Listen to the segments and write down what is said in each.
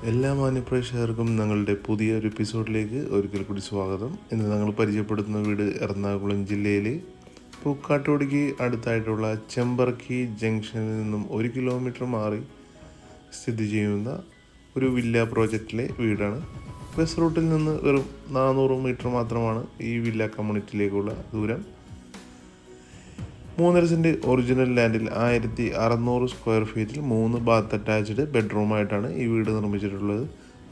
എല്ലാ മാന്യപ്രേക്ഷകർക്കും ഞങ്ങളുടെ പുതിയൊരു എപ്പിസോഡിലേക്ക് ഒരിക്കൽ കൂടി സ്വാഗതം. ഇന്ന് ഞങ്ങൾ പരിചയപ്പെടുത്തുന്ന വീട് എറണാകുളം ജില്ലയിലെ പൂക്കാട്ടോടിക്ക് അടുത്തായിട്ടുള്ള ചെമ്പറക്കി ജംഗ്ഷനിൽ നിന്നും 1 കിലോമീറ്റർ മാറി സ്ഥിതി ചെയ്യുന്ന ഒരു വില്ല പ്രോജക്റ്റിലെ വീടാണ്. ബസ് റൂട്ടിൽ നിന്ന് വെറും 400 മീറ്റർ മാത്രമാണ് ഈ വില്ല കമ്മ്യൂണിറ്റിയിലേക്കുള്ള ദൂരം. 3.5 സെൻറ്റ് ഒറിജിനൽ ലാൻഡിൽ 1600 സ്ക്വയർ ഫീറ്റിൽ 3 ബാത്ത് അറ്റാച്ച്ഡ് ബെഡ്റൂമായിട്ടാണ് ഈ വീട് നിർമ്മിച്ചിട്ടുള്ളത്.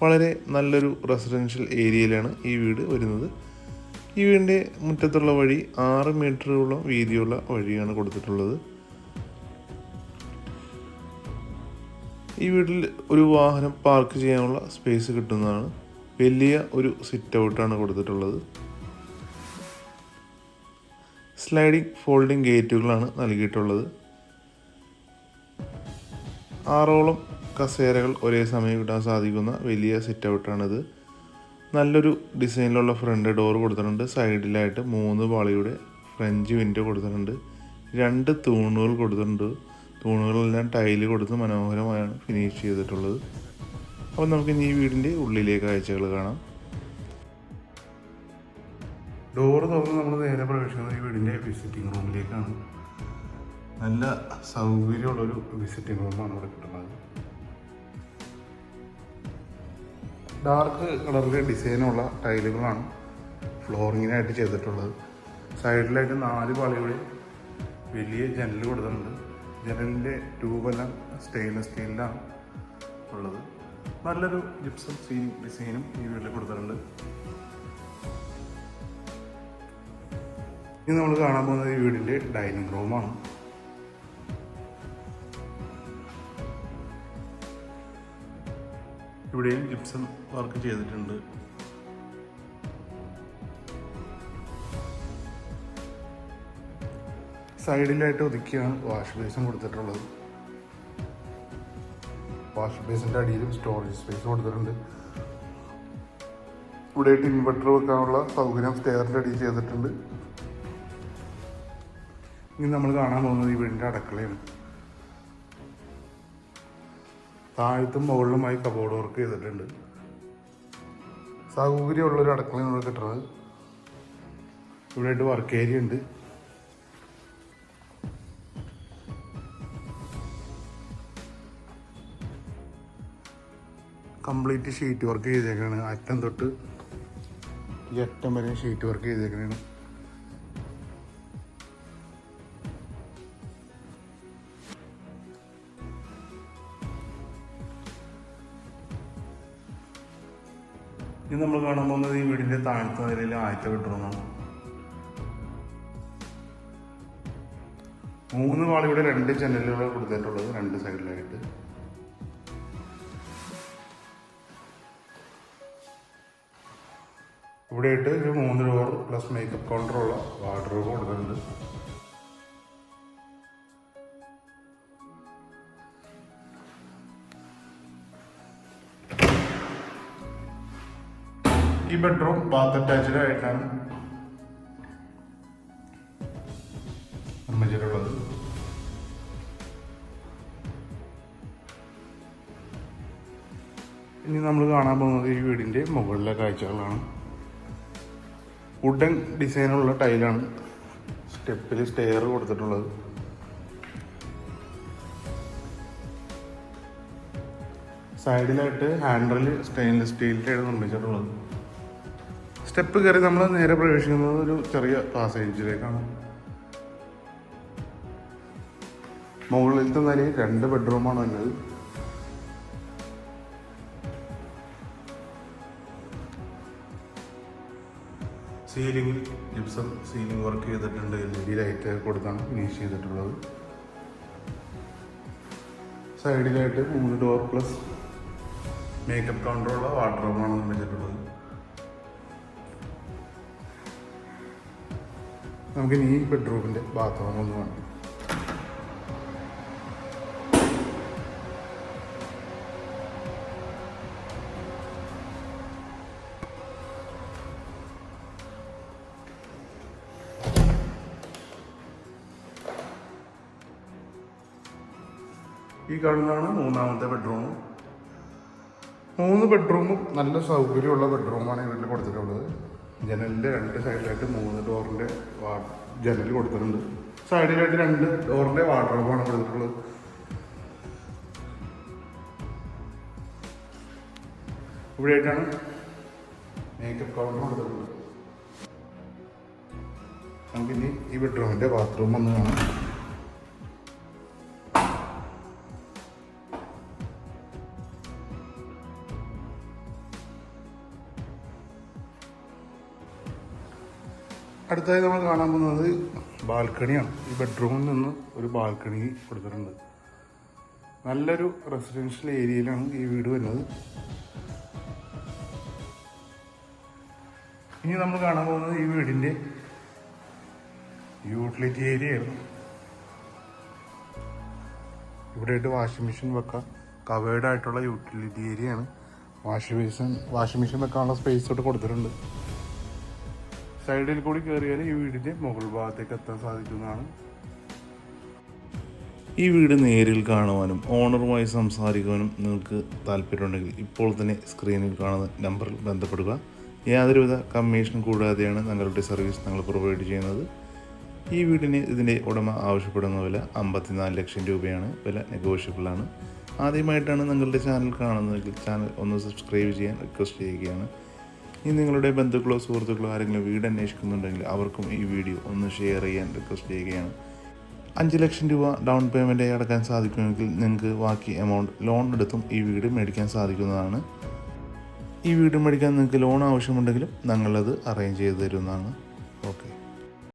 വളരെ നല്ലൊരു റെസിഡൻഷ്യൽ ഏരിയയിലാണ് ഈ വീട് വരുന്നത്. ഈ വീടിൻ്റെ മുറ്റത്തുള്ള വഴി 6 മീറ്ററോളം വീതിയുള്ള വഴിയാണ് കൊടുത്തിട്ടുള്ളത്. ഈ വീട്ടിൽ ഒരു വാഹനം പാർക്ക് ചെയ്യാനുള്ള സ്പേസ് കിട്ടുന്നതാണ്. വലിയ ഒരു സിറ്റ് ഔട്ടാണ് കൊടുത്തിട്ടുള്ളത്. സ്ലൈഡിംഗ് ഫോൾഡിംഗ് ഗേറ്റുകളാണ് നൽകിയിട്ടുള്ളത്. 6ഓളം കസേരകൾ ഒരേ സമയം ഇടാൻ സാധിക്കുന്ന വലിയ സിറ്റ് ഔട്ടാണിത്. നല്ലൊരു ഡിസൈനിലുള്ള ഫ്രണ്ട് ഡോർ കൊടുത്തിട്ടുണ്ട്. സൈഡിലായിട്ട് 3 പാളിയുടെ ഫ്രഞ്ച് വിൻഡോ കൊടുത്തിട്ടുണ്ട്. 2 തൂണുകൾ കൊടുത്തിട്ടുണ്ട്. തൂണുകളെല്ലാം ടൈല് കൊടുത്ത് മനോഹരമായാണ് ഫിനിഷ് ചെയ്തിട്ടുള്ളത്. അപ്പോൾ നമുക്കിനി ഈ വീടിൻ്റെ ഉള്ളിലെ കാഴ്ചകൾ കാണാം. ഡോറ് തുറന്ന് നമ്മൾ നേരെ പ്രവേശിക്കുന്നത് ഈ വീടിൻ്റെ വിസിറ്റിംഗ് റൂമിലേക്കാണ്. നല്ല സൗകര്യമുള്ളൊരു വിസിറ്റിംഗ് റൂമാണ് ഇവിടെ കിട്ടുന്നത്. ഡാർക്ക് കളറിലെ ഡിസൈനുള്ള ടൈലുകളാണ് ഫ്ലോറിങ്ങിനായിട്ട് ചെയ്തിട്ടുള്ളത്. സൈഡിലായിട്ട് 4 പാളിയുടെ വലിയ ജനൽ കൊടുത്തിട്ടുണ്ട്. ജനലിൻ്റെ ട്യൂബെല്ലാം സ്റ്റെയിൻലെസ് സ്റ്റീലിലാണ് ഉള്ളത്. നല്ലൊരു ജിപ്സം സീലിംഗ് ഡിസൈനും ഈ വീട്ടിൽ കൊടുത്തിട്ടുണ്ട്. ഇനി നമ്മൾ കാണാൻ പോകുന്നത് ഈ വീടിൻ്റെ ഡൈനിങ് റൂമാണ്. ഇവിടെയും ജിപ്സം വർക്ക് ചെയ്തിട്ടുണ്ട്. സൈഡിലായിട്ട് ഒതുക്കിയാണ് വാഷ് ബേസിൻ കൊടുത്തിട്ടുള്ളത്. വാഷ് ബേസിൻ്റെ അടിയിലും സ്റ്റോറേജ് സ്പേസ് കൊടുത്തിട്ടുണ്ട്. ഇവിടെയായിട്ട് ഇൻവെർട്ടർ വെക്കാനുള്ള സൗകര്യം സ്റ്റെയറിൻ്റെ അടിയിൽ ചെയ്തിട്ടുണ്ട്. ഇനി നമ്മൾ കാണാൻ പോകുന്നത് ഈ വീടിൻ്റെ അടുക്കളയാണ്. താഴത്തും മുകളിലുമായി കബോർഡ് വർക്ക് ചെയ്തിട്ടുണ്ട്. സൗകര്യമുള്ളൊരു അടുക്കളയാണ് ഇവിടെ കിട്ടുന്നത്. ഇവിടെയായിട്ട് വർക്ക് ഏരിയ ഉണ്ട്. കംപ്ലീറ്റ് ഷീറ്റ് വർക്ക് ചെയ്തേക്കാണ്. അറ്റം തൊട്ട് ഈ അറ്റം വരെ ഷീറ്റ് വർക്ക് ചെയ്തേക്കാണ്. ഇനി നമ്മൾ കാണാൻ പോകുന്നത് ഈ വീടിൻ്റെ താഴത്തെ നിലയിൽ ആദ്യത്തെ ബെഡ്റൂമാണ്. 3 പാളിയുടെ 2 ജനലുകൾ കൊടുത്തിട്ടുള്ളത് 2 സൈഡിലായിട്ട്. ഇവിടെയായിട്ട് ഒരു 3 ഡോർ പ്ലസ് മേക്കപ്പ് കൗണ്ടറുള്ള വാർഡ്രോബ് കൊടുത്തിട്ടുണ്ട്. ഈ ബെഡ്റൂം ബാത്ത് അറ്റാച്ച്ഡ് ആയിട്ടാണ് നിർമ്മിച്ചിട്ടുള്ളത്. ഇനി നമ്മൾ കാണാൻ പോകുന്നത് ഈ വീടിൻ്റെ മുകളിലെ കാഴ്ചകളാണ്. വുഡൻ ഡിസൈനുള്ള ടൈലാണ് സ്റ്റെപ്പിൽ സ്റ്റെയർ കൊടുത്തിട്ടുള്ളത്. സൈഡിലായിട്ട് ഹാൻഡിൽ സ്റ്റെയിൻലെസ് സ്റ്റീലിലാണ് നിർമ്മിച്ചിട്ടുള്ളത്. സ്റ്റെപ്പ് കയറി നമ്മൾ നേരെ പ്രവേശിക്കുന്നത് ഒരു ചെറിയ പാസേജിലേക്കാണ്. മുകളിലത്തെ നിലയിൽ 2 ബെഡ്റൂമാണ് വരുന്നത്. സീലിംഗിൽ ജിപ്സം സീലിംഗ് വർക്ക് ചെയ്തിട്ടുണ്ട്. LED ലൈറ്റ് കൊടുത്താണ് ഫിനിഷ് ചെയ്തിട്ടുള്ളത്. സൈഡിലായിട്ട് 3 ഡോർ പ്ലസ് മേക്കപ്പ് കൗണ്ടറുള്ള വാർഡ്രോബാണ് നിർമ്മിച്ചിട്ടുള്ളത്. നമുക്ക് ഈ ബെഡ്റൂമിൻ്റെ ബാത്റൂം ഒന്ന് കാണാം. ഈ കാണുന്നതാണ് 3ാമത്തെ ബെഡ്റൂം. 3 ബെഡ്റൂമും നല്ല സൗകര്യമുള്ള ബെഡ്റൂമാണ് ഈ വീട്ടിൽ കൊടുത്തിട്ടുള്ളത്. ജനലിൻ്റെ 2 സൈഡിലായിട്ട് 3 ഡോറിൻ്റെ ജനൽ കൊടുത്തിട്ടുണ്ട്. സൈഡിലായിട്ട് 2 ഡോറിൻ്റെ വാർഡ്രോബാണ് കൊടുത്തിട്ടുള്ളത്. ഇവിടെയായിട്ടാണ് മേക്കപ്പ് കൗണ്ടർ കൊടുത്തിട്ടുള്ളത്. നമുക്കിനി ഈ ബെഡ്റൂമിൻ്റെ ബാത്റൂം ഒന്ന് കാണാം. അടുത്തായി നമ്മൾ കാണാൻ പോകുന്നത് ബാൽക്കണിയാണ്. ഈ ബെഡ്റൂമിൽ നിന്ന് ഒരു ബാൽക്കണി കൊടുത്തിട്ടുണ്ട്. നല്ലൊരു റെസിഡൻഷ്യൽ ഏരിയയിലാണ് ഈ വീട് വരുന്നത്. ഇനി നമ്മൾ കാണാൻ പോകുന്നത് ഈ വീടിൻ്റെ യൂട്ടിലിറ്റി ഏരിയയാണ്. ഇവിടെയായിട്ട് വാഷിംഗ് മെഷീൻ വെക്കാം. കവേർഡ് ആയിട്ടുള്ള യൂട്ടിലിറ്റി ഏരിയയാണ്. വാഷിംഗ് മെഷീൻ വെക്കാനുള്ള സ്പേസ് തൊട്ട് കൊടുത്തിട്ടുണ്ട്. സൈഡിൽ കൂടി കയറിയാൽ ഈ വീടിൻ്റെ മുകൾ ഭാഗത്തേക്ക് എത്താൻ സാധിക്കുന്നതാണ്. ഈ വീട് നേരിൽ കാണുവാനും ഓണറുമായി സംസാരിക്കുവാനും നിങ്ങൾക്ക് താല്പര്യമുണ്ടെങ്കിൽ ഇപ്പോൾ തന്നെ സ്ക്രീനിൽ കാണുന്ന നമ്പറിൽ ബന്ധപ്പെടുക. യാതൊരുവിധ കമ്മീഷൻ കൂടാതെയാണ് ഞങ്ങളുടെ സർവീസ് ഞങ്ങൾ പ്രൊവൈഡ് ചെയ്യുന്നത്. ഈ വീടിന് ഇതിൻ്റെ ഉടമ ആവശ്യപ്പെടുന്ന വില 54 ലക്ഷം രൂപയാണ്. വില നെഗോഷ്യബിളാണ്. ആദ്യമായിട്ടാണ് നിങ്ങളുടെ ചാനൽ കാണുന്നതെങ്കിൽ ചാനൽ ഒന്ന് സബ്സ്ക്രൈബ് ചെയ്യാൻ റിക്വസ്റ്റ് ചെയ്യുകയാണ്. ഇനി നിങ്ങളുടെ ബന്ധുക്കളോ സുഹൃത്തുക്കളോ ആരെങ്കിലും വീട് അന്വേഷിക്കുന്നുണ്ടെങ്കിൽ അവർക്കും ഈ വീഡിയോ ഒന്ന് ഷെയർ ചെയ്യാൻ റിക്വസ്റ്റ് ചെയ്യുകയാണ്. 5 ലക്ഷം രൂപ ഡൗൺ പേയ്മെൻറ്റായി അടക്കാൻ സാധിക്കുമെങ്കിൽ നിങ്ങൾക്ക് ബാക്കി എമൗണ്ട് ലോൺ എടുത്തും ഈ വീട് മേടിക്കാൻ സാധിക്കുന്നതാണ്. ഈ വീട് മേടിക്കാൻ നിങ്ങൾക്ക് ലോൺ ആവശ്യമുണ്ടെങ്കിലും ഞങ്ങളത് അറേഞ്ച് ചെയ്ത് തരുന്നതാണ്. ഓക്കെ.